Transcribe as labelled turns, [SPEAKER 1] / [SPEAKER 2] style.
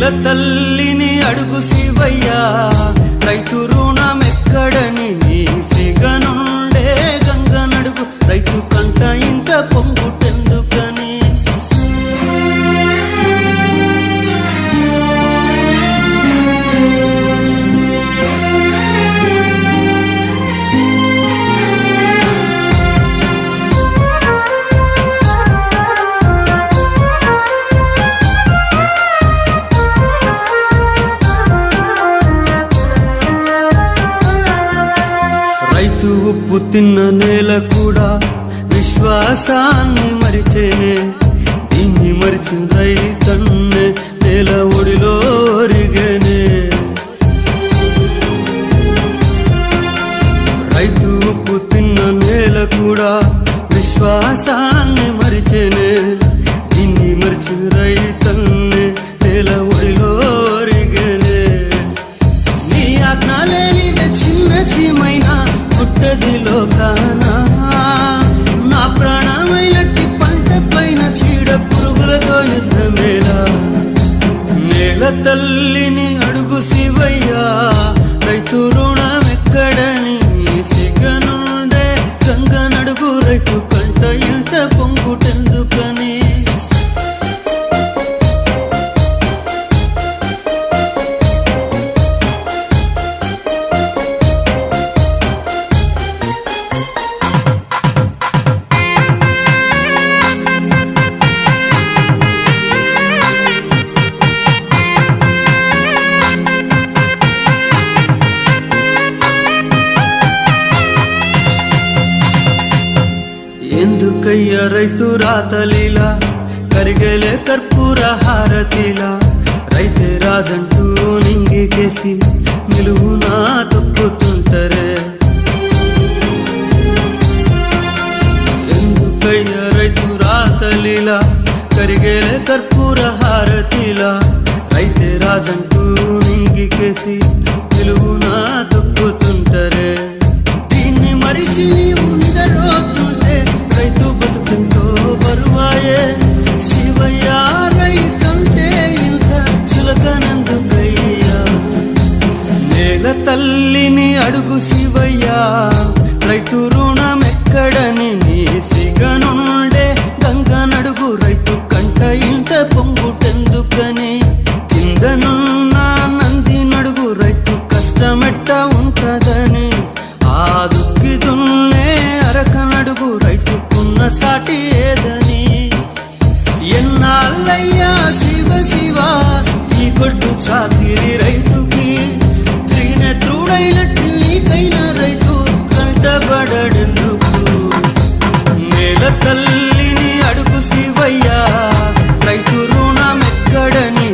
[SPEAKER 1] నేల తల్లిని అడుగు శివయ్యా, రైతు రుణమెక్కడని నీ సిగనుండే గంగ నడుగు, రైతు కంట ఇంత పొంగుటెందుకని. రైతు ఉప్పు తిన్న నేల కూడా విశ్వాసాన్ని మరిచేనే, దీన్ని మరిచిన రైతన్నే నేల ఒడిలో ఒరిగేనే. రైతు ఉప్పు తిన్న నేల కూడా విశ్వాసాన్ని మరిచేనే, దీన్ని మరిచిన రైతన్నే నేల ఒడిలో ఒరిగేనే. నీ ఆజ్ఞ లేనిదే చిన్న చీమైనా పుట్టది లోకానా, నా ప్రాణమైనట్టి పంట పైన చీడ పురుగులతో యుద్ధమేలా. నేల తల్లిని అడుగు శివయ్యా, రైతు రుణమెక్కడని సిగనుండే గంగ నడుగు, రైతు కంట ఇంత పొంగుటెందుకని. ఎందుకయ్య రైతు రాతలీలా, కరిగేలే కర్పూర హారతిలా, రైతే రాజంటూ నింగికేసి నిలువునా తొక్కుతుంటరే. ఎందుకయ్య రైతు రాతలీలా, కరిగేలే కర్పూర హారతిలా, రైతే రాజంటూ నింగికేసి నిలువునా తొక్కుతుంటరే. దీన్ని మరిచి నీవు నిదరోతుంటే రైతు బతుకంతో బరువాయే. శివయ్యా రైతంటే ఇంత చులకనందుకయ్యా. నేల తల్లిని అడుగు శివయ్యా, రైతు రుణమెక్కడని నీ సిగనుండే గంగ నడుగు, రైతు కంట ఇంత పొంగుటెందుకని. కిందనున్న నంది నడుగు, రైతు కష్టమెట్ట ఉంటదని. ఆ దుక్కి దున్నే అరక నడుగు, రైతుకున్న సాటి ఏదని. ఎన్నాళ్ళయ్యా శివ శివ ఈ గొడ్డు చాకిరి రైతుకి, త్రినేత్రుడైనట్టి నీకైనా రైతు కంటబడెందుకు. నేల తల్లిని అడుగు శివయ్యా, రైతు రుణమెక్కడని